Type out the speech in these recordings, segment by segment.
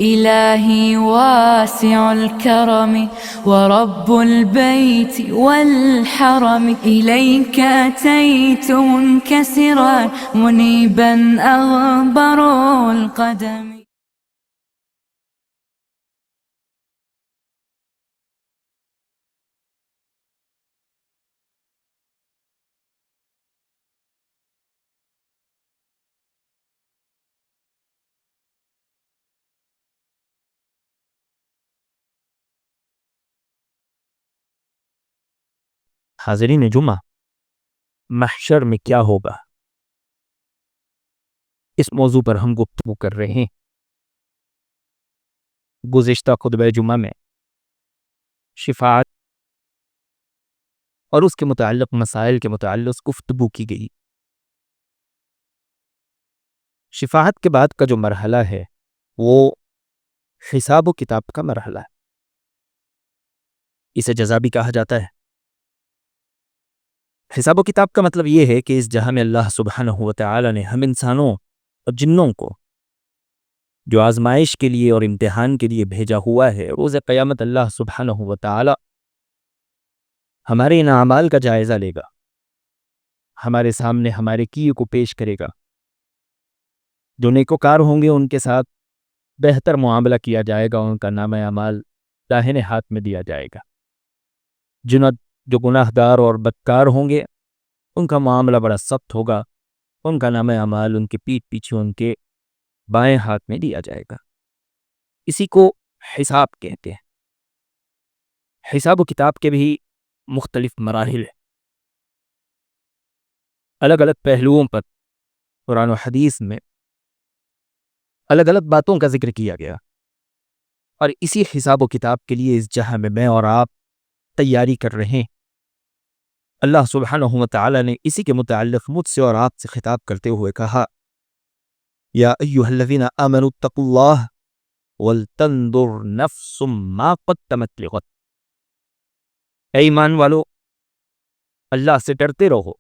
إلهي واسع الكرم ورب البيت والحرم، إليك أتيت منكسرا منيبا أغبر القدم. حاضرین جمعہ، محشر میں کیا ہوگا، اس موضوع پر ہم گفتگو کر رہے ہیں۔ گزشتہ خطبہ جمعہ میں شفاعت اور اس کے متعلق مسائل کے متعلق گفتگو کی گئی۔ شفاعت کے بعد کا جو مرحلہ ہے وہ حساب و کتاب کا مرحلہ ہے، اسے جزا بھی کہا جاتا ہے۔ حساب و کتاب کا مطلب یہ ہے کہ اس جہاں میں اللہ سبحانہ و تعالی نے ہم انسانوں اور جنوں کو جو آزمائش کے لیے اور امتحان کے لیے بھیجا ہوا ہے، روز قیامت اللہ سبحانہ و تعالی ہمارے ان اعمال کا جائزہ لے گا، ہمارے سامنے ہمارے کیے کو پیش کرے گا۔ جو نیکوکار ہوں گے ان کے ساتھ بہتر معاملہ کیا جائے گا، ان کا نامہ اعمال داہنے ہاتھ میں دیا جائے گا۔ جو گناہ گار اور بدکار ہوں گے ان کا معاملہ بڑا سخت ہوگا، ان کا نامہ اعمال ان کے پیٹھ پیچھے ان کے بائیں ہاتھ میں دیا جائے گا۔ اسی کو حساب کہتے ہیں۔ حساب و کتاب کے بھی مختلف مراحل ہیں، الگ الگ پہلوؤں پر قرآن و حدیث میں الگ الگ باتوں کا ذکر کیا گیا، اور اسی حساب و کتاب کے لیے اس جہاں میں اور آپ تیاری کر رہے ہیں۔ اللہ سبحانہ و تعالی نے اسی کے متعلق مجھ سے اور آپ سے خطاب کرتے ہوئے کہا، یا ایھا الذین آمنوا اتقوا اللہ ولتنظر نفس ما قدمت لغد۔ اے ایمان والو، اللہ سے ڈرتے رہو،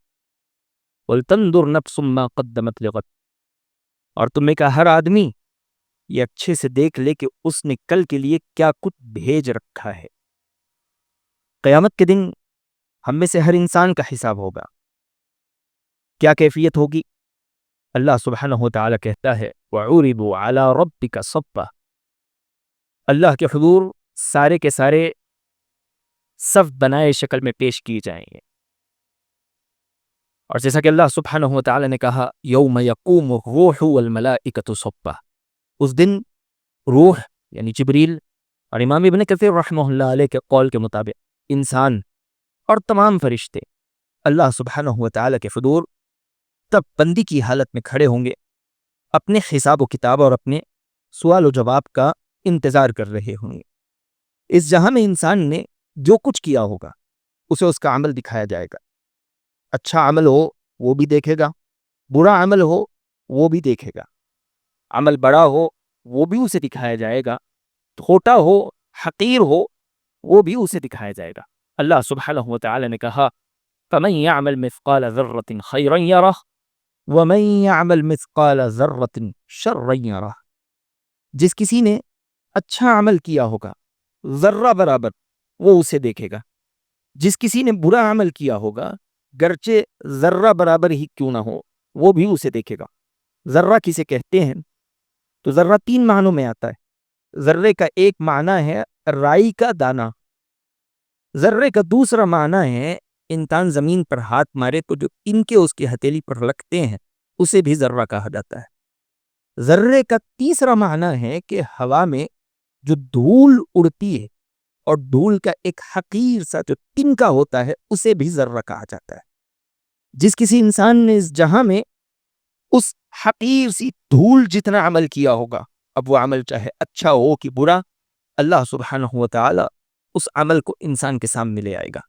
ولتنظر نفس ما قدمت لغد، اور تم میں کا ہر آدمی یہ اچھے سے دیکھ لے کہ اس نے کل کے لیے کیا کچھ بھیج رکھا ہے۔ قیامت کے دن ہم میں سے ہر انسان کا حساب ہوگا۔ کیا کیفیت ہوگی؟ اللہ سبحانہ و تعالی کہتا ہے، وَعُرِضُوا عَلَىٰ رَبِّكَ صَفًّا۔ اللہ کے حضور سارے کے سارے صف بنائے شکل میں پیش کیے جائیں گے، اور جیسا کہ اللہ سبحانہ و تعالی نے کہا، يَوْمَ يَقُومُ الرُّوحُ وَالْمَلَائِكَةُ صَفًّا۔ اس دن روح یعنی جبریل اور امام ابن کثیر رحمہ اللہ علیہ کے قول کے مطابق انسان اور تمام فرشتے اللہ سبحانہ و تعالی کے حضور تب بندی کی حالت میں کھڑے ہوں گے، اپنے حساب و کتاب اور اپنے سوال و جواب کا انتظار کر رہے ہوں گے۔ اس جہاں میں انسان نے جو کچھ کیا ہوگا اسے اس کا عمل دکھایا جائے گا۔ اچھا عمل ہو وہ بھی دیکھے گا، برا عمل ہو وہ بھی دیکھے گا، عمل بڑا ہو وہ بھی اسے دکھایا جائے گا، چھوٹا ہو حقیر ہو وہ بھی اسے دکھایا جائے گا۔ اللہ سبحانہ و تعالی نے کہا، فَمَن يَعْمَلْ مِثْقَالَ ذَرَّةٍ خَيْرًا يَرَهُ وَمَن يَعْمَلْ مِثْقَالَ ذَرَّةٍ شَرًّا يَرَهُ۔ جس کسی نے اچھا عمل کیا ہوگا ذرہ برابر وہ اسے دیکھے گا، جس کسی نے برا عمل کیا ہوگا گرچہ ذرہ برابر ہی کیوں نہ ہو وہ بھی اسے دیکھے گا۔ ذرہ کسے کہتے ہیں تو ذرہ تین معنوں میں آتا ہے۔ ذرے کا ایک معنی ہے رائی کا دانہ، ذرے کا دوسرا معنی ہے انسان زمین پر ہاتھ مارے تو جو ان کے اس کی ہتھیلی پر لگتے ہیں اسے بھی ذرہ کہا جاتا ہے۔ ذرے کا تیسرا معنی ہے کہ ہوا میں جو دھول اڑتی ہے اور دھول کا ایک حقیر سا جو تنکا ہوتا ہے اسے بھی ذرہ کہا جاتا ہے۔ جس کسی انسان نے اس جہاں میں اس حقیر سی دھول جتنا عمل کیا ہوگا، اب وہ عمل چاہے اچھا ہو کہ برا، اللہ سبحانہ و تعالی اس عمل کو انسان کے سامنے لے آئے گا۔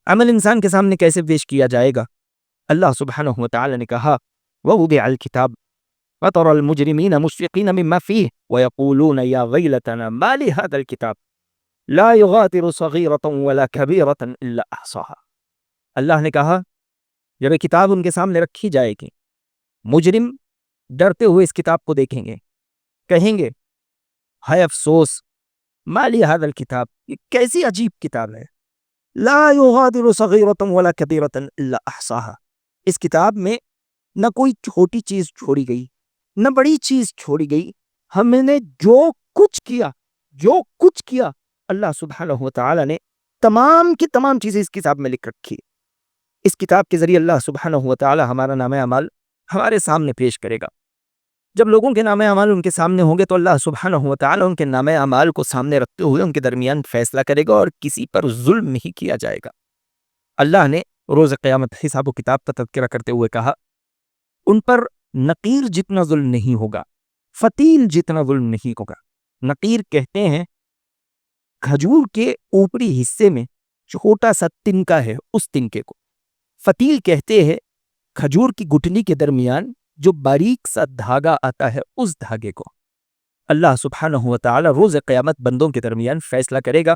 عمل انسان کے سامنے کیسے پیش کیا جائے گا؟ اللہ سبحانہ و تعالی نے کہا، وَوُضِعَ الْكِتَابُ وَتَرَى الْمُجْرِمِينَ مُشْفِقِينَ مِمَّا فِيهِ وَيَقُولُونَ يَا وَيْلَتَنَا مَا لِهَذَا الْكِتَابِ لَا يُغَادِرُ صَغِيرَةً وَلَا كَبِيرَةً إِلَّا أَحْصَاهَا۔ اللہ نے کہا جب یہ کتاب ان کے سامنے رکھی جائے گی، مجرم ڈرتے ہوئے اس کتاب کو دیکھیں گے، کہیں گے ہائے افسوس، مالی ھذا الکتاب، یہ کیسی عجیب کتاب ہے، لا یغادر صغیرۃ ولا کبیرۃ الا احصاها، اس کتاب میں نہ کوئی چھوٹی چیز چھوڑی گئی نہ بڑی چیز چھوڑی گئی، ہم نے جو کچھ کیا اللہ سبحانہ و تعالی نے تمام کی تمام چیزیں اس کتاب میں لکھ رکھی ہے۔ اس کتاب کے ذریعے اللہ سبحانہ و تعالی ہمارا نام اعمال ہمارے سامنے پیش کرے گا۔ جب لوگوں کے نام اعمال ان کے سامنے ہوں گے تو اللہ سبحانہ و تعالی ان کے نام اعمال کو سامنے رکھتے ہوئے ان کے درمیان فیصلہ کرے گا اور کسی پر ظلم نہیں کیا جائے گا۔ اللہ نے روز قیامت حساب و کتاب کا تذکرہ کرتے ہوئے کہا ان پر نقیر جتنا ظلم نہیں ہوگا، فتیل جتنا ظلم نہیں ہوگا۔ نقیر کہتے ہیں کھجور کے اوپری حصے میں چھوٹا سا تنکا ہے، اس تنکے کو۔ فتیل کہتے ہیں کھجور کی گٹھلی کے درمیان جو باریک سا دھاگا آتا ہے، اس دھاگے کو۔ اللہ سبحانہ و تعالی روز قیامت بندوں کے درمیان فیصلہ کرے گا۔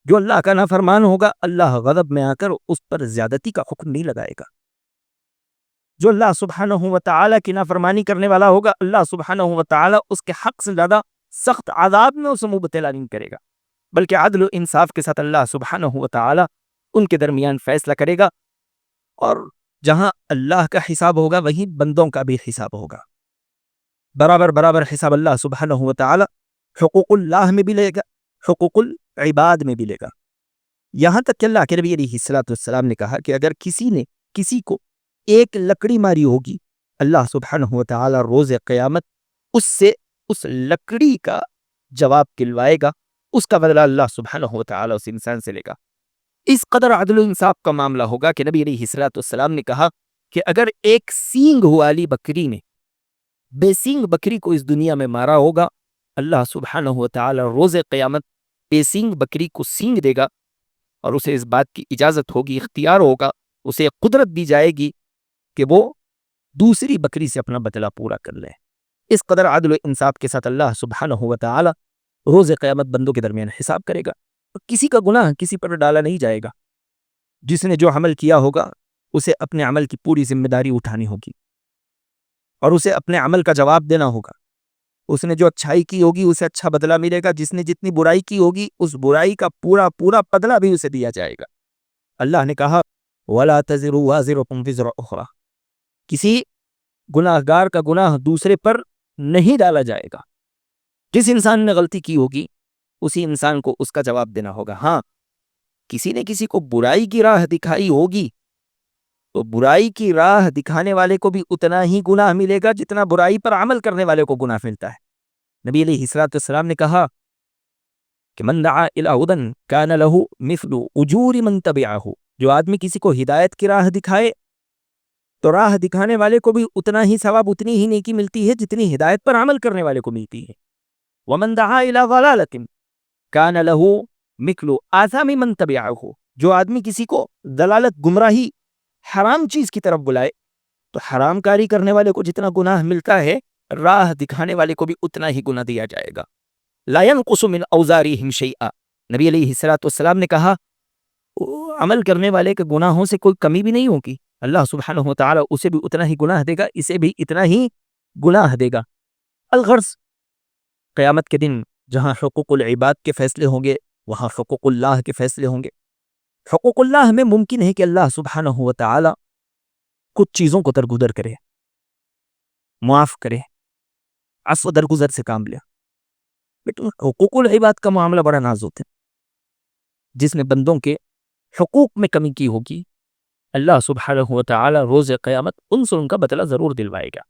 جو اللہ کا نافرمان ہوگا اللہ غضب میں آ کر اس پر زیادتی کا حکم نہیں لگائے گا۔ جو اللہ سبحانہ و تعالی کی نافرمانی کرنے والا ہوگا اللہ سبحانہ و تعالی اس کے حق سے زیادہ سخت عذاب میں اسے مبتلا نہیں کرے گا، بلکہ عدل و انصاف کے ساتھ اللہ سبحانہ و تعالی ان کے درمیان فیصلہ کرے گا، اور جہاں اللہ کا حساب ہوگا وہیں بندوں کا بھی حساب ہوگا۔ برابر حساب اللہ سبحانہ و تعالی حقوق اللہ میں بھی لے گا، حقوق العباد میں بھی لے گا۔ یہاں تک کہ اللہ کے نبی علیہ الصلوۃ والسلام نے کہا کہ اگر کسی نے کسی کو ایک لکڑی ماری ہوگی اللہ سبحانہ و تعالی روز قیامت اس سے اس لکڑی کا جواب دلوائے گا، اس کا بدلہ اللہ سبحانہ و تعالی اس انسان سے لے گا۔ اس قدر عدل و انصاف کا معاملہ ہوگا کہ نبی علیہ الصلوۃ والسلام نے کہا کہ اگر ایک سینگ والی بکری نے بے سینگ بکری کو اس دنیا میں مارا ہوگا اللہ سبحانہ و تعالی روز قیامت بے سینگ بکری کو سینگ دے گا، اور اسے اس بات کی اجازت ہوگی، اختیار ہوگا، اسے قدرت دی جائے گی کہ وہ دوسری بکری سے اپنا بدلہ پورا کر لے۔ اس قدر عدل و انصاف کے ساتھ اللہ سبحانہ و تعالی روز قیامت بندوں کے درمیان حساب کرے گا۔ کسی کا گناہ کسی پر ڈالا نہیں جائے گا۔ جس نے جو عمل کیا ہوگا اسے اپنے عمل کی پوری ذمہ داری اٹھانی ہوگی اور اسے اپنے عمل کا جواب دینا ہوگا۔ اس نے جو اچھائی کی ہوگی اسے اچھا بدلہ ملے گا، جس نے جتنی برائی کی ہوگی اس برائی کا پورا بدلہ بھی اسے دیا جائے گا۔ اللہ نے کہا وَلَا تَزِرُ وَازِرَةٌ وِزْرَ أُخْرَى، کسی گناہ گار کا گناہ دوسرے پر نہیں ڈالا جائے گا۔ جس انسان نے غلطی کی ہوگی اسی انسان کو اس کا جواب دینا ہوگا۔ ہاں، کسی نے کسی کو برائی کی راہ دکھائی ہوگی تو برائی کی راہ دکھانے والے کو بھی اتنا ہی گناہ ملے گا جتنا برائی پر عمل کرنے والے کو گناہ ملتا ہے۔ نبی علیہ الصلوۃ والسلام نے کہا کہ من دعا الی ہدی کان لہ مثل اجور من تبعہ، جو آدمی کسی کو ہدایت کی راہ دکھائے تو راہ دکھانے والے کو بھی اتنا ہی ثواب، اتنی ہی نیکی ملتی ہے جتنی ہدایت پر عمل کرنے والے کو ملتی ہے۔ ومن دعا الی ضلالۃ کان لہ مثل آثام من تبعہ، جو آدمی کسی کو ضلالت، گمراہی، حرام چیز کی طرف بلائے تو حرام کاری کرنے والے کو جتنا گناہ ملتا ہے راہ دکھانے والے کو بھی اتنا ہی گناہ دیا جائے گا۔ لا ينقص من اوزارہم شیئا، نبی علیہ الصلوۃ والسلام نے کہا عمل کرنے والے کے گناہوں سے کوئی کمی بھی نہیں ہوگی، اللہ سبحانہ و تعالی اسے بھی اتنا ہی گناہ دے گا، اسے بھی اتنا ہی گناہ دے گا۔ الغرض قیامت کے دن جہاں حقوق العباد کے فیصلے ہوں گے وہاں حقوق اللہ کے فیصلے ہوں گے۔ حقوق اللہ میں ممکن ہے کہ اللہ سبحانہ و تعالی کچھ چیزوں کو درگزر کرے، معاف کرے، عفو درگزر سے کام لے، لیکن حقوق العباد کا معاملہ بڑا نازک ہے۔ جس نے بندوں کے حقوق میں کمی کی ہوگی اللہ سبحانہ و تعالی روز قیامت ان سے ان کا بدلہ ضرور دلوائے گا۔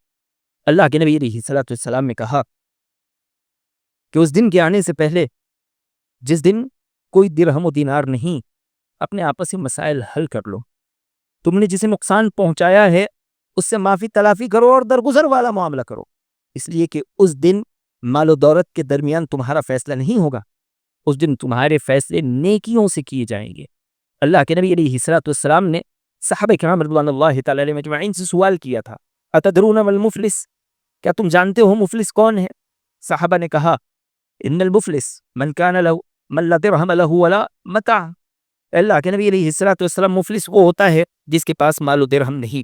اللہ کے نبی علیہ الصلوۃ والسلام نے کہا کہ اس دن کے آنے سے پہلے، جس دن کوئی درہم و دینار نہیں، اپنے آپسی مسائل حل کر لو۔ تم نے جسے نقصان پہنچایا ہے اس سے معافی تلافی کرو اور درگزر والا معاملہ کرو، اس لیے کہ اس دن مال و دولت کے درمیان تمہارا فیصلہ نہیں ہوگا، اس دن تمہارے فیصلے نیکیوں سے کیے جائیں گے۔ اللہ کے نبی علیہ الصلوۃ والسلام نے صحابہ کرام رضوان اللہ تعالی علیہم اجمعین سے سوال کیا تھا اتدرون ما المفلس، کیا تم جانتے ہو مفلس کون ہے؟ صحابہ نے کہا ان المفلس من کان له من لا درہم له ولا متاع، اللہ کے نبی علیہ الصلوۃ والسلام مفلس وہ ہوتا ہے جس کے پاس مال و درہم نہیں۔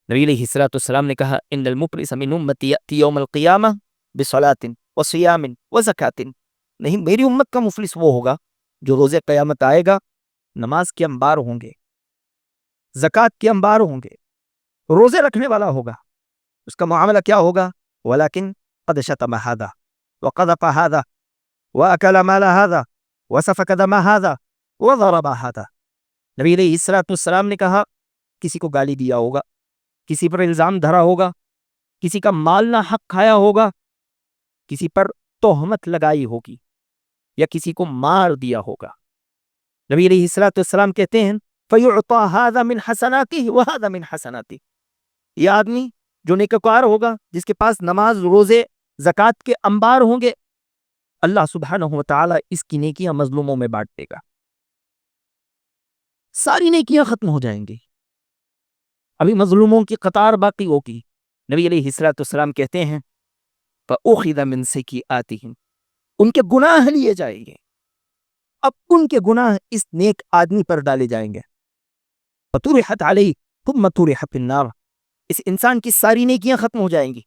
نبی علیہ الصلوۃ والسلام نے کہا ان المفلس من امتی یأتی یوم القیامہ بصلاۃ وصیام وزکات. نہیں، میری امت کا مفلس وہ ہوگا جو روز قیامت آئے گا، نماز کے انبار ہوں گے، زکوٰۃ کے انبار ہوں گے، روزے رکھنے والا ہوگا. اس کا معاملہ کیا ہوگا؟ ولیکن قد شتم هذا وقذف هذا واکل مال هذا وسفك دم هذا وضرب هذا. نبی علیہ السلام نے کہا کسی کو گالی دیا ہوگا، کسی پر الزام دھرا ہوگا، کسی کا مال نہ حق کھایا ہوگا، کسی پر تہمت لگائی ہوگی، یا کسی کو مار دیا ہوگا. نبی علیہ السلام کہتے ہیں فَيُعْطَى هَذَا مِنْ حَسَنَاتِهِ وَهَذَا مِنْ حَسَنَاتِهِ. یہ آدمی جو نیکوکار ہوگا، جس کے پاس نماز، روزے، زکوٰۃ کے انبار ہوں گے، اللہ سبحانہ و تعالیٰ اس کی نیکیاں مظلوموں میں بانٹ دے گا. ساری نیکیاں ختم ہو جائیں گی، ابھی مظلوموں کی قطار باقی ہوگی. نبی علیہ السلام کہتے ہیں فَأُخِذَ مِنْ سَيِّئَاتِهِمْ. ان کے گناہ لیے جائیں گے، اب ان کے گناہ اس نیک آدمی پر ڈالے جائیں گے. فَطُرِحَتْ عَلَيْهِ ثُمَّ طُرِحَ فِي النَّارِ. اس انسان کی ساری نیکیاں ختم ہو جائیں گی،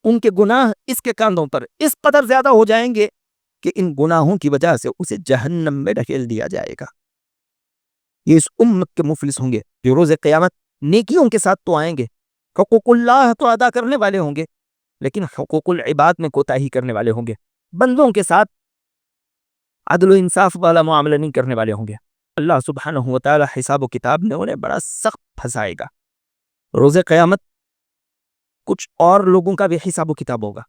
ان کے گناہ اس کے کاندھوں پر اس قدر زیادہ ہو جائیں گے کہ ان گناہوں کی وجہ سے اسے جہنم میں ڈھکیل دیا جائے گا. یہ اس امت کے مفلس ہوں گے جو روز قیامت نیکیوں کے ساتھ تو آئیں گے، حقوق اللہ تو ادا کرنے والے ہوں گے، لیکن حقوق العباد میں کوتاہی کرنے والے ہوں گے، بندوں کے ساتھ عدل و انصاف والا معاملہ نہیں کرنے والے ہوں گے. اللہ سبحانہ و تعالی حساب و کتاب میں انہیں بڑا سخت پھنسائے گا. روز قیامت کچھ اور لوگوں کا بھی حساب و کتاب ہوگا.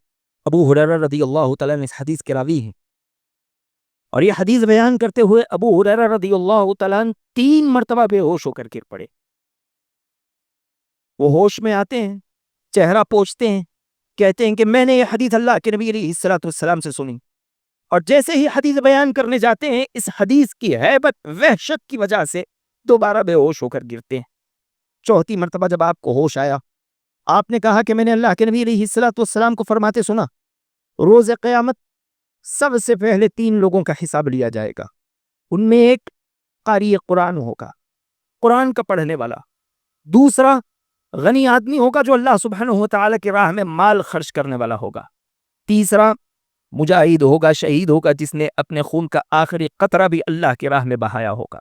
ابو ہریرہ رضی اللہ تعالیٰ نے اس حدیث کے راوی ہیں، اور یہ حدیث بیان کرتے ہوئے ابو ہریرہ رضی اللہ تعالیٰ 3 مرتبہ بے ہوش ہو کر گر پڑے. وہ ہوش میں آتے ہیں، چہرہ پوچھتے ہیں، کہتے ہیں کہ میں نے یہ حدیث اللہ کے نبی علیہ السلام سے سنی، اور جیسے ہی حدیث بیان کرنے جاتے ہیں اس حدیث کی ہیبت، وحشت کی وجہ سے دوبارہ بے ہوش ہو کر گرتے ہیں. 4تھی مرتبہ جب آپ کو ہوش آیا، آپ نے کہا کہ میں نے اللہ کے نبی علیہ السلام کو فرماتے سنا روز قیامت سب سے پہلے 3 لوگوں کا حساب لیا جائے گا. ان میں ایک قاری قرآن ہوگا، قرآن کا پڑھنے والا. دوسرا غنی آدمی ہوگا جو اللہ سبحانہ و تعالیٰ کی راہ میں مال خرچ کرنے والا ہوگا. تیسرا مجاہد ہوگا، شہید ہوگا، جس نے اپنے خون کا آخری قطرہ بھی اللہ کی راہ میں بہایا ہوگا.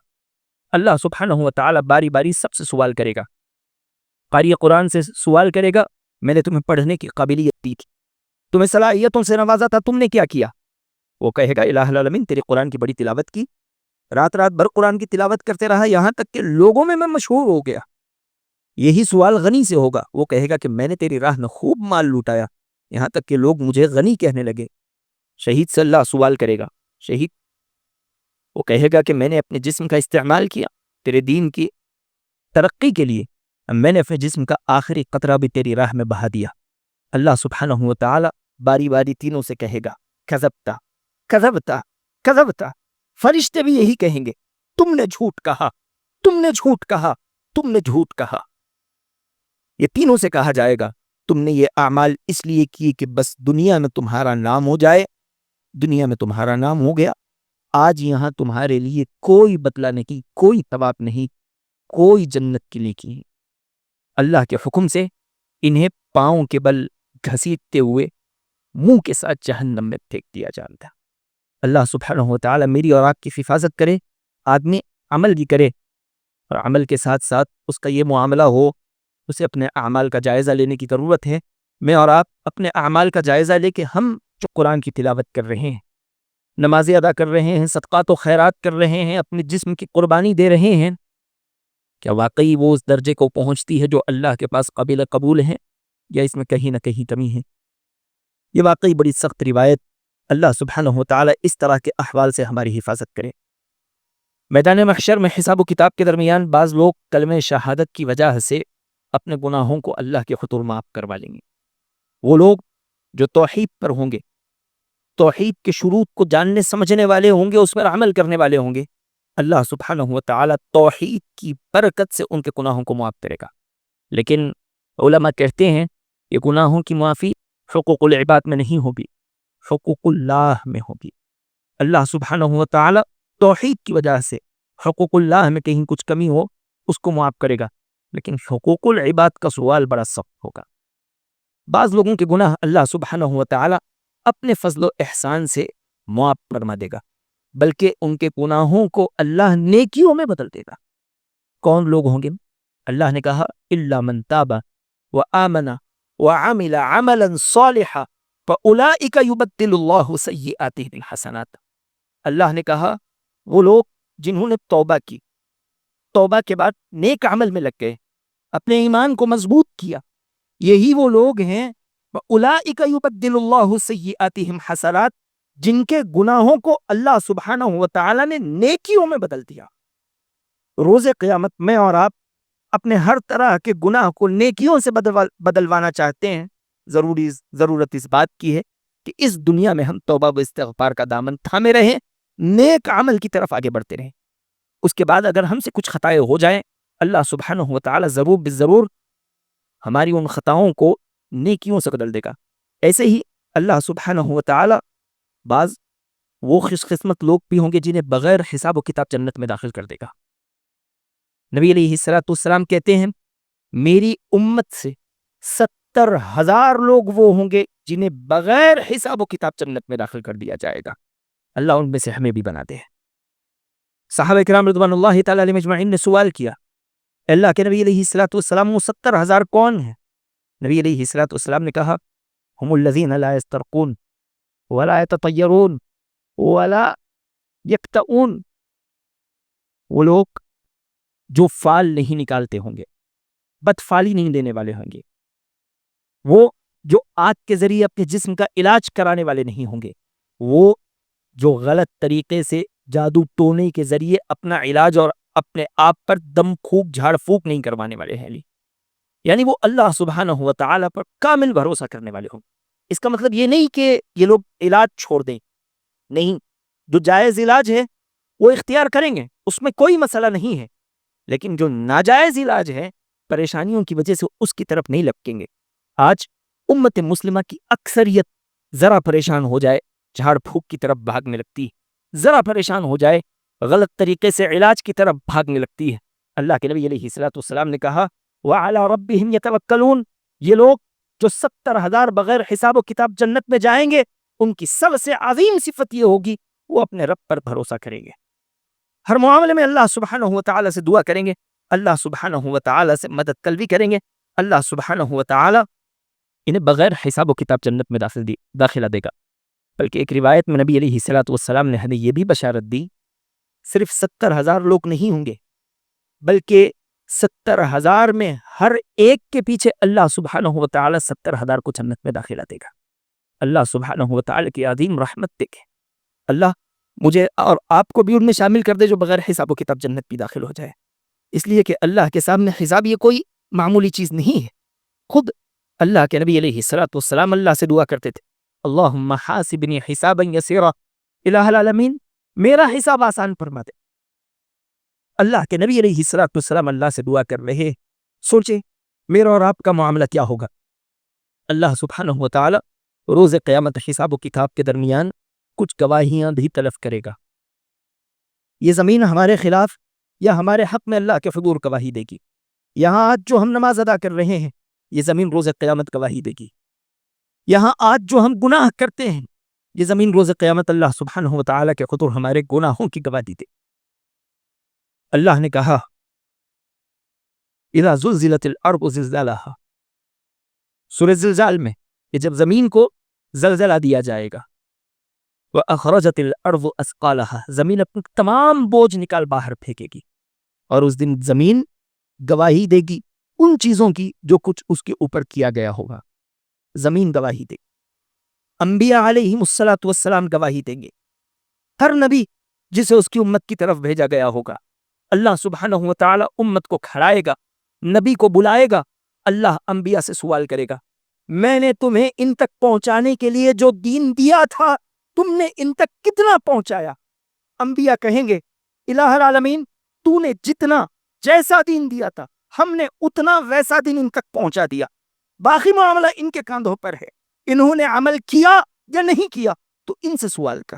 اللہ سبحانہ و تعالیٰ باری باری سب سے سوال کرے گا. قاری قرآن سے سوال کرے گا میں نے تمہیں پڑھنے کی قابلیت دی تھی، تمہیں صلاحیتوں سے نوازا تھا، تم نے کیا کیا؟ وہ کہے گا الہ العالمین تیرے قرآن کی بڑی تلاوت کی، رات رات بھر قرآن کی تلاوت کرتے رہا، یہاں تک کہ لوگوں میں مشہور ہو گیا. یہی سوال غنی سے ہوگا، وہ کہے گا کہ میں نے تیری راہ میں خوب مال لوٹایا، یہاں تک کہ لوگ مجھے غنی کہنے لگے. شہید سے اللہ سوال کرے گا، شہید وہ کہے گا کہ میں نے اپنے جسم کا استعمال کیا تیرے دین کی ترقی کے لیے، میں نے اپنے جسم کا آخری قطرہ بھی تیری راہ میں بہا دیا. اللہ سبحانہ و تعالی باری باری تینوں سے کہے گا کذبتا کذبتا کذبتا. فرشتے بھی یہی کہیں گے تم نے جھوٹ کہا، تم نے جھوٹ کہا، تم نے جھوٹ کہا. یہ تینوں سے کہا جائے گا تم نے یہ اعمال اس لیے کی کہ بس دنیا میں تمہارا نام ہو جائے. دنیا میں تمہارا نام ہو گیا، آج یہاں تمہارے لیے کوئی بدلہ نہیں، کوئی ثواب نہیں، کوئی جنت کے لیے کی. اللہ کے حکم سے انہیں پاؤں کے بل گھسیٹتے ہوئے منہ کے ساتھ جہنم میں پھینک دیا جاتا. اللہ سبحانہ و تعالی میری اور آپ کی حفاظت کرے. آدمی عمل بھی کرے اور عمل کے ساتھ ساتھ اس کا یہ معاملہ ہو، اسے اپنے اعمال کا جائزہ لینے کی ضرورت ہے. میں اور آپ اپنے اعمال کا جائزہ لے کے ہم جو قرآن کی تلاوت کر رہے ہیں، نمازیں ادا کر رہے ہیں، صدقات و خیرات کر رہے ہیں، اپنے جسم کی قربانی دے رہے ہیں، کیا واقعی وہ اس درجے کو پہنچتی ہے جو اللہ کے پاس قابل قبول ہے، یا اس میں کہیں نہ کہیں کمی ہے؟ یہ واقعی بڑی سخت روایت. اللہ سبحانہ و تعالی اس طرح کے احوال سے ہماری حفاظت کرے. میدان محشر میں حساب و کتاب کے درمیان بعض لوگ کلمہ شہادت کی وجہ سے اپنے گناہوں کو اللہ کے حضور معاف کروا لیں گے. وہ لوگ جو توحید پر ہوں گے، توحید کے شروط کو جاننے سمجھنے والے ہوں گے، اس پر عمل کرنے والے ہوں گے، اللہ سبحانہ و تعالی توحید کی برکت سے ان کے گناہوں کو معاف کرے گا. لیکن علماء کہتے ہیں یہ گناہوں کی معافی حقوق العباد میں نہیں ہوگی، حقوق اللہ میں ہوگی. اللہ سبحانہ و تعالی توحید کی وجہ سے حقوق اللہ میں کہیں کچھ کمی ہو اس کو معاف کرے گا، لیکن حقوق العباد کا سوال بڑا سخت ہوگا. بعض لوگوں کے گناہ اللہ سبحانہ و تعالی اپنے فضل و احسان سے معاف فرما دے گا، بلکہ ان کے گناہوں کو اللہ نیکیوں میں بدل دے گا۔ کون لوگ ہوں گے؟ اللہ نے کہا الا من تاب وآمن وعمل عملا صالحا فاولئک یبدل اللہ سیئاتہم الحسنات۔ اللہ نے کہا وہ لوگ جنہوں نے توبہ کی، توبہ کے بعد نیک عمل میں لگ گئے، اپنے ایمان کو مضبوط کیا، یہی وہ لوگ ہیں اولئک یبدل اللہ سیئاتہم حسنات، جن کے گناہوں کو اللہ سبحانہ و تعالی نے نیکیوں میں بدل دیا۔ روز قیامت میں اور آپ اپنے ہر طرح کے گناہ کو نیکیوں سے بدلوانا چاہتے ہیں، ضرورت اس بات کی ہے کہ اس دنیا میں ہم توبہ و استغفار کا دامن تھامے رہیں، نیک عمل کی طرف آگے بڑھتے رہیں۔ اس کے بعد اگر ہم سے کچھ خطائیں ہو جائیں، اللہ سبحانہ و تعالی ضرور ہماری ان خطاؤں کو نیکیوں سے بدل دے گا۔ ایسے ہی اللہ سبحانہ و تعالی بعض وہ خوش قسمت لوگ بھی ہوں گے جنہیں بغیر حساب و کتاب جنت میں داخل کر دے گا۔ نبی علیہ السلام کہتے ہیں میری امت سے 70,000 لوگ وہ ہوں گے جنہیں بغیر حساب و کتاب جنت میں داخل کر دیا جائے گا۔ اللہ ان میں سے ہمیں بھی بنا دے۔ صحابہ کرام رضوان اللہ تعالی علیہم اجمعین نے سوال کیا، اللہ کے نبی علیہ السلام وہ 70,000 کون ہیں؟ نبی علیہ السلام نے کہا ہم الذین لا یسترقون ولا یتطیرون ولا یکتؤون، وہ لوگ جو فال نہیں نکالتے ہوں گے، بدفالی نہیں دینے والے ہوں گے، وہ جو آگ کے ذریعے اپنے جسم کا علاج کرانے والے نہیں ہوں گے، وہ جو غلط طریقے سے جادو ٹونے کے ذریعے اپنا علاج اور اپنے آپ پر دم پھونک جھاڑ پھونک نہیں کروانے والے ہیں، یعنی وہ اللہ سبحانہ و تعالی پر کامل بھروسہ کرنے والے ہوں۔ اس کا مطلب یہ نہیں کہ یہ لوگ علاج چھوڑ دیں، نہیں، جو جائز علاج ہے وہ اختیار کریں گے، اس میں کوئی مسئلہ نہیں ہے، لیکن جو ناجائز علاج ہے پریشانیوں کی وجہ سے اس کی طرف نہیں لپکیں گے۔ آج امت مسلمہ کی اکثریت ذرا پریشان ہو جائے جھاڑ پھونک کی طرف بھاگنے لگتی ہے، ذرا پریشان ہو جائے غلط طریقے سے علاج کی طرف بھاگنے لگتی ہے۔ اللہ کے نبی علیہ السلام نے کہا وَعَلَىٰ رَبِّهِمْ يَتَوَكَّلُونَ، یہ لوگ جو 70,000 بغیر حساب و کتاب جنت میں جائیں گے، ان کی سب سے عظیم صفت یہ ہوگی وہ اپنے رب پر بھروسہ کریں گے، ہر معاملے میں اللہ سبحانہ و تعالی سے دعا کریں گے، اللہ سبحانہ و تعالی سے مدد طلبی کریں گے، اللہ سبحانہ و تعالی انہیں بغیر حساب و کتاب جنت میں داخلہ دے گا۔ بلکہ ایک روایت میں نبی علیہ السلام نے ہمیں یہ بھی بشارت دی صرف 70,000 لوگ نہیں ہوں گے، بلکہ 70,000 میں ہر ایک کے پیچھے اللہ سبحانہ و تعالی 70,000 کو جنت میں داخلہ دے گا۔ اللہ سبحانہ و تعالی کی عظیم رحمت دیکھیں، اللہ مجھے اور آپ کو بھی ان میں شامل کر دے جو بغیر حساب و کتاب جنت بھی داخل ہو جائے، اس لیے کہ اللہ کے سامنے حساب یہ کوئی معمولی چیز نہیں ہے۔ خود اللہ کے نبی علیہ السلام اللہ سے دعا کرتے تھے اللہم حاسبنی حسابا یسیرا، الہ العالمین میرا حساب آسان فرما دے۔ اللہ کے نبی علیہ السلام اللہ سے دعا کر رہے، سوچے میرا اور آپ کا معاملہ کیا ہوگا۔ اللہ سبحانہ و تعالی روز قیامت حساب و کتاب کے درمیان کچھ گواہیاں بھی طلب کرے گا۔ یہ زمین ہمارے خلاف یا ہمارے حق میں اللہ کے حضور گواہی دے گی۔ یہاں آج جو ہم نماز ادا کر رہے ہیں یہ زمین روز قیامت گواہی دے گی۔ یہاں آج جو ہم گناہ کرتے ہیں یہ زمین روز قیامت اللہ سبحانہ و تعالی کے حضور ہمارے گناہوں کی گواہی دے۔ اللہ نے کہا اذا زلزلت الارض زلزالها، سورہ زلزال میں کہ جب زمین کو زلزلہ دیا جائے گا، وَأَخْرَجَتِ الْأَرْضُ أَثْقَالَهَا، زمین اپنے تمام بوجھ نکال باہر پھینکے گی، اور اس دن زمین گواہی دے گی ان چیزوں کی جو کچھ اس کے اوپر کیا گیا ہوگا۔ زمین گواہی دے گی، انبیاء علیہم السلام گواہی دیں گے، ہر نبی جسے اس کی امت کی طرف بھیجا گیا ہوگا، اللہ سبحانہ و تعالی امت کو کھڑائے گا، نبی کو بلائے گا، اللہ انبیاء سے سوال کرے گا میں نے تمہیں ان تک پہنچانے کے لیے جو دین دیا تھا تم نے ان تک کتنا پہنچایا؟ انبیاء کہیں گے الہ العالمین تو نے جتنا جیسا دین دیا تھا ہم نے اتنا ویسا دین ان تک پہنچا دیا، باقی معاملہ ان کے کاندھوں پر ہے، انہوں نے عمل کیا یا نہیں کیا تو ان سے سوال کر۔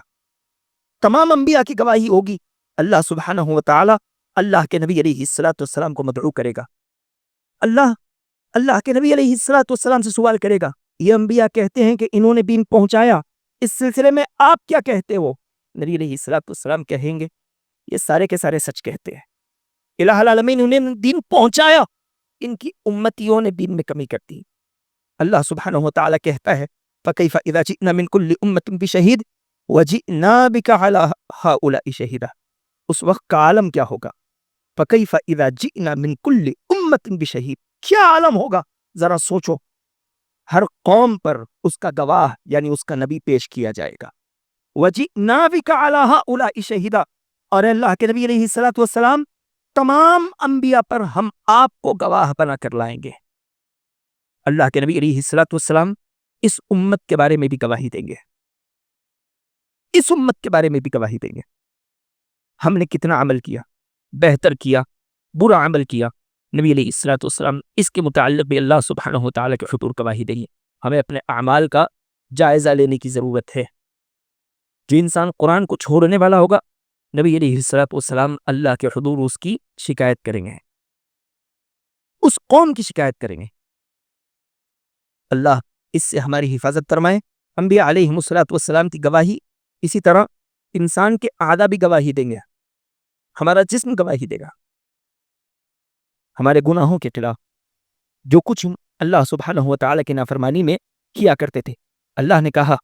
تمام انبیاء کی گواہی ہوگی، اللہ سبحانہ و تعالی اللہ کے نبی علیہ السلام کو مدعو کرے گا، اللہ کے نبی علیہ السلام سے سوال کرے گا یہ انبیاء کہتے ہیں کہ انہوں نے دین پہنچایا اس سلسلے میں آپ کیا کہتے ہو؟ نبی علیہ السلام کہیں گے یہ سارے کے سارے سچ کہتے ہیں، الہ العالمین انہیں دین پہنچایا، ان کی امتیوں نے دین میں کمی کر دی۔ اللہ سبحانہ وتعالی کہتا ہے فَكَيْفَ إِذَا جِئْنَا مِن كُلِّ أُمَّةٍ بِشَهِيدٍ وَجِئْنَا بِكَ عَلَى هَؤُلَاءِ شَهِيدًا۔ اس وقت کا عالم کیا ہوگا؟ فَكَيْفَ إِذَا جِئْنَا مِن كُلِّ أُمَّةٍ بِشَهِيدٍ، کیا عالم ہوگا؟ ذرا سوچو، ہر قوم پر اس کا گواہ یعنی اس کا نبی پیش کیا جائے گا۔ وَجِئْنَا بِكَ عَلَى هَؤُلَاءِ شَهِيدًا، اور اللہ کے نبی علیہ السلام تمام انبیاء پر ہم آپ کو گواہ بنا کر لائیں گے۔ اللہ کے نبی علیہ السلام اس امت کے بارے میں بھی گواہی دیں گے، اس امت کے بارے میں بھی گواہی دیں گے، ہم نے کتنا عمل کیا، بہتر کیا، برا عمل کیا۔ نبی علیہ السلام اس کے متعلق بھی اللہ سبحانہ وتعالی کے حضور گواہی دیں گے۔ ہمیں اپنے اعمال کا جائزہ لینے کی ضرورت ہے۔ جو انسان قرآن کو چھوڑنے والا ہوگا، نبی علیہ السلام اللہ کے حضور اس کی شکایت کریں گے، اس قوم کی شکایت کریں گے۔ اللہ اس سے ہماری حفاظت فرمائے۔ انبیاء علیہ السلام کی گواہی، اسی طرح انسان کے اعضاء بھی گواہی دیں گے، ہمارا جسم گواہی دے گا ہمارے گناہوں کے خلاف، جو کچھ اللہ سبحانہ وتعالی کی نافرمانی میں کیا کرتے تھے۔ اللہ نے کہا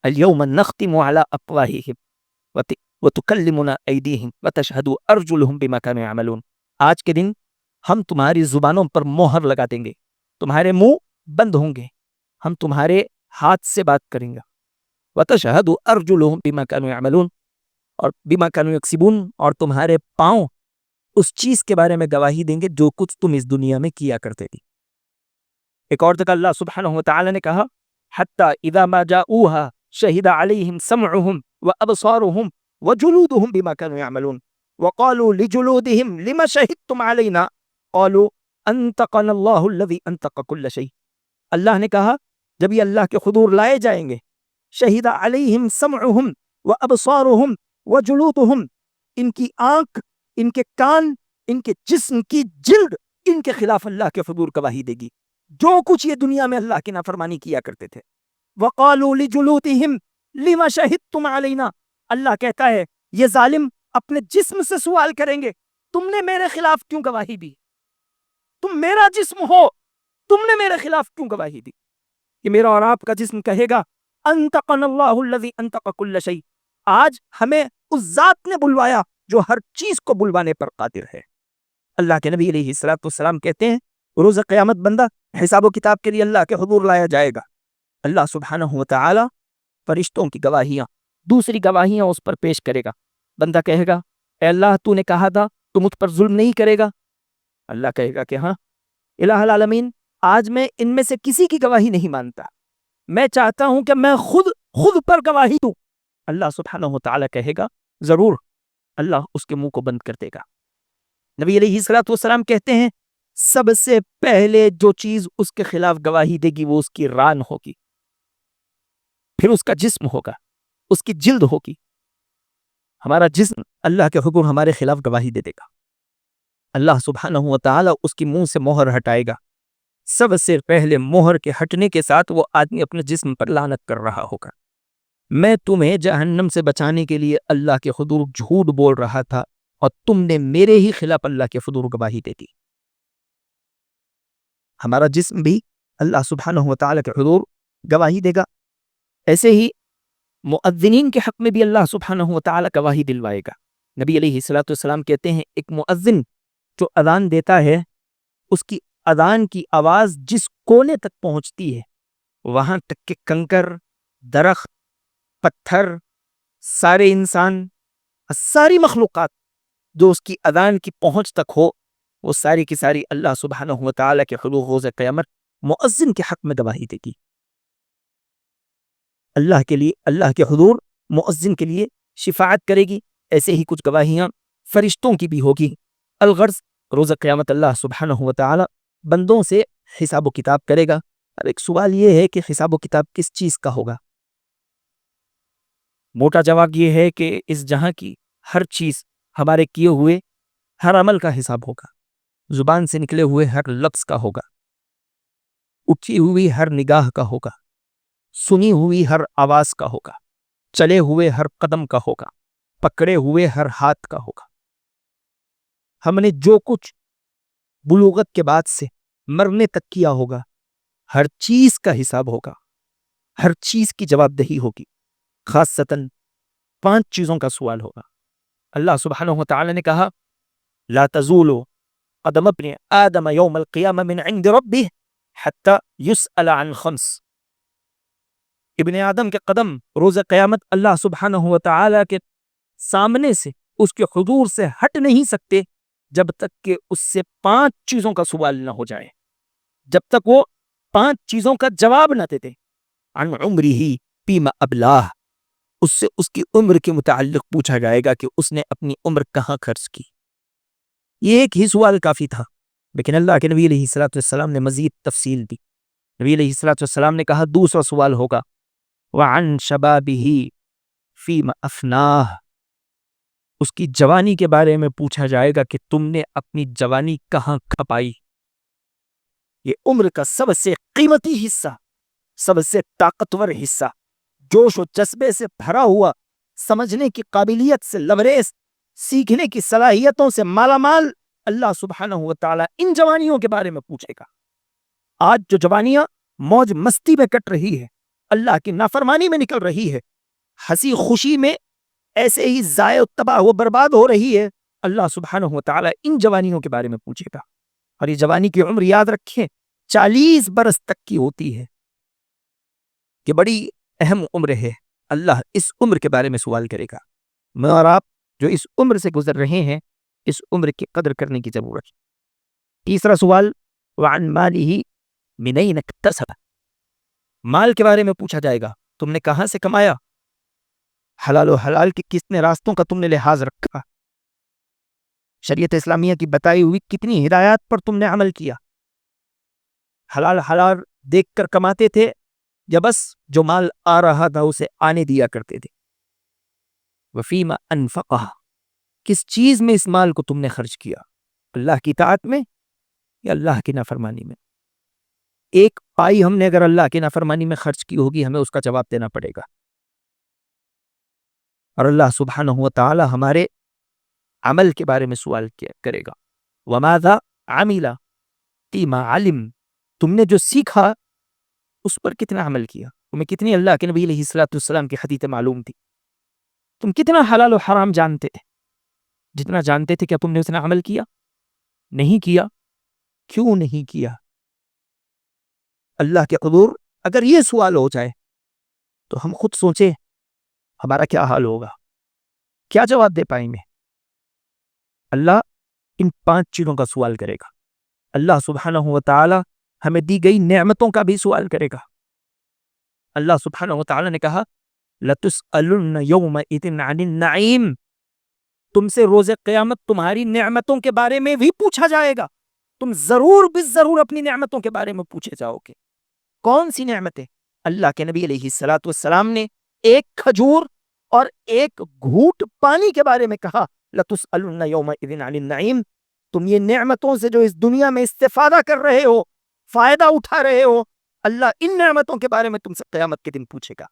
اليوم نختم على افواہہم وتکلمنا ایدیہم وتشہد ارجلہم بما كانوا یعملون، آج کے دن ہم تمہاری زبانوں پر مہر لگا دیں گے، تمہارے منہ بند ہوں گے، ہم تمہارے ہاتھ سے بات کریں گے۔ وتشہد ارجلہم بما كانوا یعملون، اور بما كانوا یکسبون، اور تمہارے پاؤں اس چیز کے بارے میں گواہی دیں گے جو کچھ تم اس دنیا میں کیا کرتے تھے۔ ایک اور جگہ اللہ سبحانہ وتعالی نے کہا حتی اذا ما جاؤوها شہد علیہم سمعہم وابصارہم وجلودہم بما كانوا یعملون وقالوا لجلودہم لما شہدتم علینا قالوا انطقنا اللہ الذی انطق کل شیء۔ اللہ نے کہا جب یہ اللہ کے حضور لائے جائیں گے، شہد علیہم سمعہم وابصارہم وجلودہم، ان کی آنکھ، ان کے کان، ان کے جسم کی جلد ان کے خلاف اللہ کے حضور گواہی دے گی، جو کچھ یہ دنیا میں اللہ کی نافرمانی کیا کرتے تھے۔ وَقَالُوا لِجُلُودِهِمْ لِمَ شَهِدتُّمْ عَلَيْنَا، اللہ کہتا ہے یہ ظالم اپنے جسم سے سوال کریں گے تم نے میرے خلاف کیوں گواہی دی؟ تم میرا جسم ہو، تم نے میرے خلاف کیوں گواہی دی؟ کہ میرا اور آپ کا جسم کہے گا انطقنا اللہ الذی انطق کل شیء، آج ہمیں اس ذات نے بلوایا جو ہر چیز کو بلوانے پر قادر ہے۔ اللہ کے نبی علیہ السلام کہتے ہیں روز قیامت بندہ حساب و کتاب کے لیے اللہ کے حضور لایا جائے گا۔ اللہ سبحانہ وتعالی فرشتوں کی گواہیاں، دوسری گواہیاں اس پر پیش کرے گا۔ بندہ کہے گا اے اللہ تو نے کہا تھا تو مجھ پر ظلم نہیں کرے گا۔ اللہ کہے گا کہ ہاں الہ العالمین، آج میں ان میں سے کسی کی گواہی نہیں مانتا، میں چاہتا ہوں کہ میں خود پر گواہی دوں۔ اللہ سبحانہ وتعالی کہے گا ضرور، اللہ اس کے منہ کو بند کر دے گا۔ نبی علیہ السلام کہتے ہیں سب سے پہلے جو چیز اس کے خلاف گواہی دے گی وہ اس کی ران ہوگی، پھر اس کا جسم ہوگا، اس کی جلد ہوگی۔ ہمارا جسم اللہ کے حضور ہمارے خلاف گواہی دے دے گا، اللہ سبحانہ وتعالی اس کی منہ سے مہر ہٹائے گا۔ سب سے پہلے مہر کے ہٹنے کے ساتھ وہ آدمی اپنے جسم پر لعنت کر رہا ہوگا، میں تمہیں جہنم سے بچانے کے لیے اللہ کے حضور جھوٹ بول رہا تھا اور تم نے میرے ہی خلاف اللہ کے حضور گواہی دے دی۔ ہمارا جسم بھی اللہ سبحانہ وتعالی کے حضور گواہی دے گا۔ ایسے ہی مؤذنین کے حق میں بھی اللہ سبحانہ وتعالی گواہی دلوائے گا۔ نبی علیہ السلام کہتے ہیں ایک مؤذن جو اذان دیتا ہے، اس کی اذان کی آواز جس کونے تک پہنچتی ہے وہاں تک کہ کنکر، درخت، پتھر، سارے انسان، ساری مخلوقات جو اس کی اذان کی پہنچ تک ہو، وہ ساری کی ساری اللہ سبحانہ وتعالی کے حضور روز قیامت مؤذن کے حق میں گواہی دے گی۔ اللہ کے لیے، اللہ کے حضور مؤذن کے لیے شفاعت کرے گی۔ ایسے ہی کچھ گواہیاں فرشتوں کی بھی ہوگی۔ الغرض روز قیامت اللہ سبحانہ وتعالی بندوں سے حساب و کتاب کرے گا۔ اب ایک سوال یہ ہے کہ حساب و کتاب کس چیز کا ہوگا؟ موٹا جواب یہ ہے کہ اس جہاں کی ہر چیز، ہمارے کیے ہوئے ہر عمل کا حساب ہوگا، زبان سے نکلے ہوئے ہر لفظ کا ہوگا، اٹھی ہوئی ہر نگاہ کا ہوگا، سنی ہوئی ہر آواز کا ہوگا۔ چلے ہوئے ہر قدم کا ہوگا، پکڑے ہوئے ہر ہاتھ کا ہوگا۔ ہم نے جو کچھ بلوغت کے بعد سے مرنے تک کیا ہوگا، ہر چیز کا حساب ہوگا، ہر چیز کی جواب دہی ہوگی۔ خاصتاً 5 چیزوں کا سوال ہوگا۔ اللہ سبحانہ وتعالی نے کہا لا تزول قدم ابن آدم یوم القیامہ من عند ربہ حتی یسأل عن 5۔ ابن آدم کے قدم روز قیامت اللہ سبحانہ وتعالی کے سامنے سے، اس کے حضور سے ہٹ نہیں سکتے جب تک کہ اس سے 5 چیزوں کا سوال نہ ہو جائے، جب تک وہ 5 چیزوں کا جواب نہ دیتے۔ عن عمرہ فیما ابلاہ، اس سے اس کی عمر کے متعلق پوچھا جائے گا کہ اس نے اپنی عمر کہاں خرچ کی۔ یہ ایک ہی سوال کافی تھا، لیکن اللہ کے نبی علیہ السلام نے مزید تفصیل دی۔ نبی علیہ السلام نے کہا دوسرا سوال ہوگا وعن شبابہ فیما افناہ، اس کی جوانی کے بارے میں پوچھا جائے گا کہ تم نے اپنی جوانی کہاں کھپائی۔ یہ عمر کا سب سے قیمتی حصہ، سب سے طاقتور حصہ، جوش و جذبے سے بھرا ہوا، سمجھنے کی قابلیت سے لبریز، سیکھنے کی صلاحیتوں سے مالا مال، اللہ سبحانہ وتعالی ان جوانیوں کے بارے میں پوچھے گا۔ آج جو جوانیاں موج مستی میں کٹ رہی ہے، اللہ کی نافرمانی میں نکل رہی ہے، ہنسی خوشی میں ایسے ہی ضائع و تباہ و برباد ہو رہی ہے، اللہ سبحانہ وتعالی ان جوانیوں کے بارے میں پوچھے گا۔ اور یہ جوانی کی عمر یاد رکھیں 40 برس تک کی ہوتی ہے، کہ بڑی اہم عمر ہے۔ اللہ اس عمر کے بارے میں سوال کرے گا۔ میں اور آپ جو اس عمر سے گزر رہے ہیں، اس عمر کی قدر کرنے کی ضرورت ہے۔ تیسرا سوال وعن مالہ من این اکتسب، مال کے بارے میں پوچھا جائے گا، تم نے کہاں سے کمایا؟ حلال و حلال کے کتنے راستوں کا تم نے لحاظ رکھا؟ شریعت اسلامیہ کی بتائی ہوئی کتنی ہدایات پر تم نے عمل کیا؟ حلال حلال دیکھ کر کماتے تھے یا بس جو مال آ رہا تھا اسے آنے دیا کرتے تھے؟ وفیما انفقہ، کس چیز میں اس مال کو تم نے خرچ کیا؟ اللہ کی اطاعت میں یا اللہ کی نافرمانی میں؟ ایک پائی ہم نے اگر اللہ کی نافرمانی میں خرچ کی ہوگی، ہمیں اس کا جواب دینا پڑے گا، اور اللہ سبحانہ وتعالی ہمارے عمل کے بارے میں سوال کرے گا۔ وماذا عمل فیما علم، تم نے جو سیکھا اس پر کتنا عمل کیا؟ تمہیں کتنی اللہ کے نبی علیہ السلام کی حدیث معلوم تھی؟ تم کتنا حلال و حرام جانتے تھے؟ جتنا جانتے تھے کیا تم نے اتنا عمل کیا؟ نہیں کیا۔ کیوں نہیں کیا؟ اللہ کے حضور اگر یہ سوال ہو جائے تو ہم خود سوچیں ہمارا کیا حال ہوگا، کیا جواب دے پائیں گے؟ اللہ ان 5 چیزوں کا سوال کرے گا۔ اللہ سبحانہ وتعالی ہمیں دی گئی نعمتوں کا بھی سوال کرے گا۔ اللہ سبحانہ وتعالی نے کہا لَتُسْأَلُنَّ يَوْمَئِذٍ عَنِ النَّعِيمِ، تم سے روز قیامت تمہاری نعمتوں کے بارے میں بھی پوچھا جائے گا۔ تم ضرور بالضرور اپنی نعمتوں کے بارے میں پوچھے جاؤ گے۔ کون سی نعمتیں؟ اللہ کے نبی علیہ السلام نے ایک کھجور اور ایک گھوٹ پانی کے بارے میں کہا لَتُسْأَلُنَّ يَوْمَئِذٍ عَنِ النَّعِيمِ، تم یہ نعمتوں سے جو اس دنیا میں استفادہ کر رہے ہو، فائدہ اٹھا رہے ہو، اللہ ان نعمتوں کے بارے میں تم سے قیامت کے دن پوچھے گا۔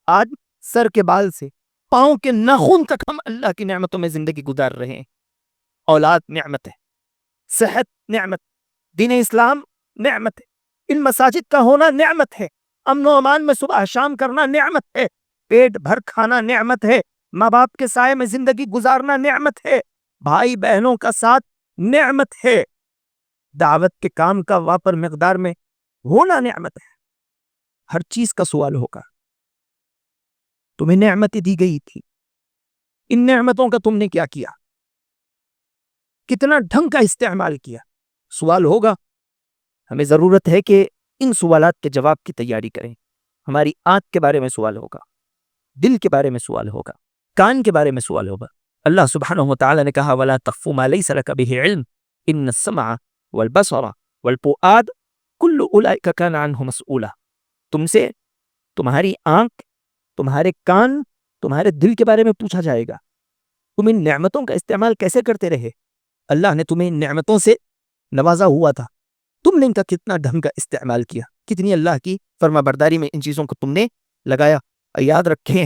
آج سر کے بال سے پاؤں کے ناخن تک ہم اللہ کی نعمتوں میں زندگی گزار رہے ہیں۔ اولاد نعمت ہے، صحت نعمت، دین اسلام نعمت ہے، ان مساجد کا ہونا نعمت ہے، امن و امان میں صبح شام کرنا نعمت ہے، پیٹ بھر کھانا نعمت ہے، ماں باپ کے سائے میں زندگی گزارنا نعمت ہے، بھائی بہنوں کا ساتھ نعمت ہے، دعوت کے کام کا وافر مقدار میں ہونا نعمت ہے۔ ہر چیز کا سوال ہوگا۔ تمہیں نعمتیں دی گئی تھی، ان نعمتوں کا تم نے کیا کیا؟ کتنا ڈھنگ کا استعمال کیا؟ سوال ہوگا۔ ہمیں ضرورت ہے کہ ان سوالات کے جواب کی تیاری کریں۔ ہماری آنکھ کے بارے میں سوال ہوگا، دل کے بارے میں سوال ہوگا، کان کے بارے میں سوال ہوگا۔ اللہ سبحانہ وتعالی نے کہا وَلَا تَخْفُ مَا لَيْسَ لَكَ بِهِ عِلْمٌ إِنَّ السَّمْعَ وَالْبَصَرَ وَالْفُؤَادَ كُلُّ أُولَئِكَ كَانَ عَنْهُ مَسْئُولًا، تم سے تمہاری آنکھ، تمہارے کان، تمہارے دل کے بارے میں پوچھا جائے گا۔ تم ان نعمتوں کا استعمال کیسے کرتے رہے؟ اللہ نے تمہیں ان نعمتوں سے نوازا ہوا تھا، تم نے ان کا کتنا ڈھنگ کا استعمال کیا، کتنی اللہ کی فرما برداری میں ان چیزوں کو تم نے لگایا۔ یاد رکھیں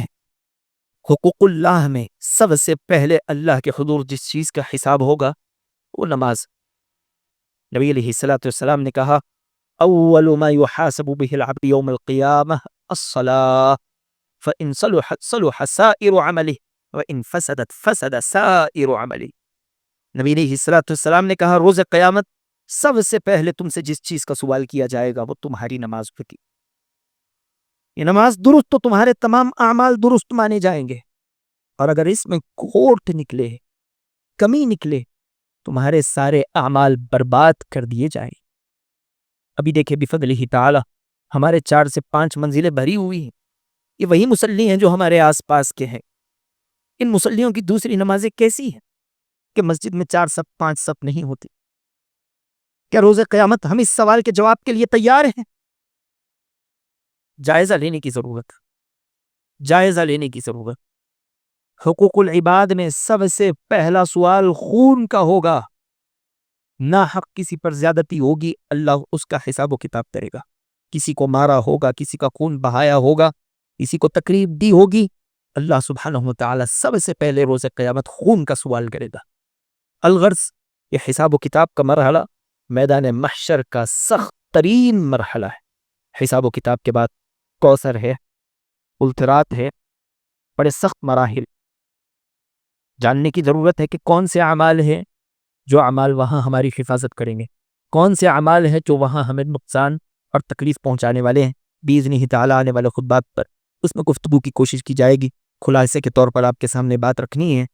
حقوق اللہ میں سب سے پہلے اللہ کے حضور جس چیز کا حساب ہوگا وہ نماز. نبی علیہ السلام نے کہا اول ما يحاسب به العبد يوم القیامہ الصلاة فإن صلحت صلح سائر عمله وإن فسدت فسد سائر عمله. نبی علیہ السلام نے کہا روز قیامت سب سے پہلے تم سے جس چیز کا سوال کیا جائے گا وہ تمہاری نماز ہوگی. یہ نماز درست تو تمہارے تمام اعمال درست مانے جائیں گے، اور اگر اس میں کھوٹ نکلے، کمی نکلے، تمہارے سارے اعمال برباد کر دیے جائیں. ابھی دیکھیں بفضلہ تعالی ہمارے 4 سے 5 منزلیں بھری ہوئی ہیں. یہ وہی مصلی ہیں جو ہمارے آس پاس کے ہیں. ان مصلیوں کی دوسری نمازیں کیسی ہیں کہ مسجد میں 4 صف 5 صف نہیں ہوتی؟ کیا روز قیامت ہم اس سوال کے جواب کے لیے تیار ہیں؟ جائزہ لینے کی ضرورت، جائزہ لینے کی ضرورت. حقوق العباد میں سب سے پہلا سوال خون کا ہوگا. ناحق کسی پر زیادتی ہوگی، اللہ اس کا حساب و کتاب کرے گا. کسی کو مارا ہوگا، کسی کا خون بہایا ہوگا، کسی کو تکلیف دی ہوگی، اللہ سبحانہ وتعالی سب سے پہلے روز قیامت خون کا سوال کرے گا. الغرض یہ حساب و کتاب کا مرحلہ میدان محشر کا سخت ترین مرحلہ ہے. حساب و کتاب کے بعد کوثر ہے، الترات ہے، بڑے سخت مراحل. جاننے کی ضرورت ہے کہ کون سے اعمال ہیں جو اعمال وہاں ہماری حفاظت کریں گے، کون سے اعمال ہیں جو وہاں ہمیں نقصان اور تکلیف پہنچانے والے ہیں. باذنہ تعالی آنے والے خطبات پر اس میں گفتگو کی کوشش کی جائے گی. خلاصے کے طور پر آپ کے سامنے بات رکھنی ہے.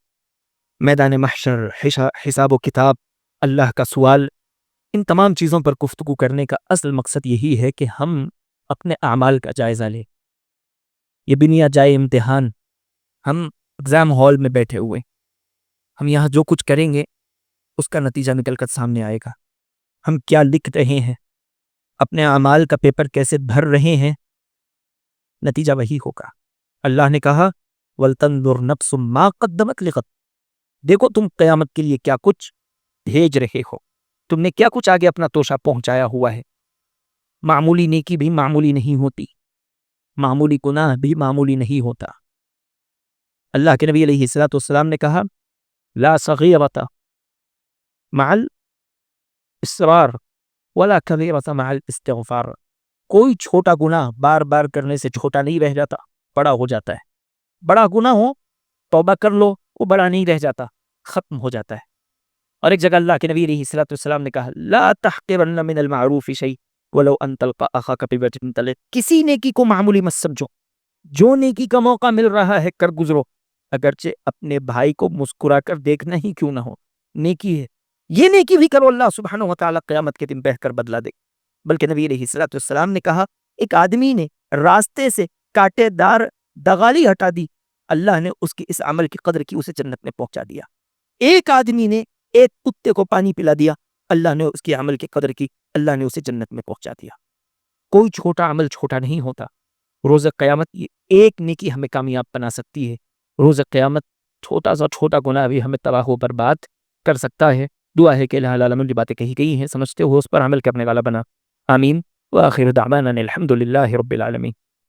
میدان محشر، حساب و کتاب، اللہ کا سوال، ان تمام چیزوں پر گفتگو کرنے کا اصل مقصد یہی ہے کہ ہم اپنے اعمال کا جائزہ لیں. یہ بنیا جائے امتحان. ہم ایگزام ہال میں بیٹھے ہوئے، ہم یہاں جو کچھ کریں گے اس کا نتیجہ نکل کر سامنے آئے گا. ہم کیا لکھ رہے ہیں، اپنے اعمال کا پیپر کیسے بھر رہے ہیں، نتیجہ وہی ہوگا. اللہ نے کہا وَلْتَنْظُرْ نَفْسٌ مَا قَدَّمَتْ لِغَدٍ. دیکھو تم قیامت کے لیے کیا کچھ بھیج رہے ہو، تم نے کیا کچھ آگے اپنا توشہ پہنچایا ہوا ہے. معمولی نیکی بھی معمولی نہیں ہوتی، معمولی گناہ بھی معمولی نہیں ہوتا. اللہ کے نبی علیہ السلام نے کہا لا صغیرۃ مع الاصرار ولا کبیرۃ مع الاستغفار. کوئی چھوٹا گناہ بار بار کرنے سے چھوٹا نہیں رہ جاتا، بڑا ہو جاتا ہے. بڑا گناہ ہو توبہ کر لو، وہ بڑا نہیں رہ جاتا، ختم ہو جاتا ہے. اور ایک جگہ اللہ کے نبی علیہ السلام نے کہا لا تحقرن من المعروف شیء ولو ان تلقى اخاك بوجه طلق. کسی نیکی کو معمولی مت سمجھو، جو نیکی کا موقع مل رہا ہے کر گزرو، اگرچہ اپنے بھائی کو مسکرا کر دیکھنا ہی کیوں نہ ہو، نیکی ہے. یہ نیکی بھی کرو، اللہ سبحانہ وتعالی قیامت کے دن بہہ کر بدلا دے. بلکہ نبی علیہ السلام نے کہا ایک آدمی نے راستے سے کانٹے دار دغالی ہٹا دی، اللہ نے اس کی اس عمل کی قدر کی، اسے جنت میں پہنچا دیا. ایک آدمی نے ایک کتے کو پانی پلا دیا، اللہ نے اس کی عمل کی قدر کی، اللہ نے اسے جنت میں پہنچا دیا. کوئی چھوٹا عمل چھوٹا نہیں ہوتا. روز قیامت یہ ایک نیکی ہمیں کامیاب بنا سکتی ہے. روز قیامت چھوٹا سا چھوٹا گناہ بھی ہمیں تباہ و برباد کر سکتا ہے. دعا ہے کہ الہ العالمین جو باتیں کہی گئی ہیں سمجھتے ہو اس پر عمل کرنے والا بنا. آمین. وآخر دعوانا الحمد للہ رب العالمین.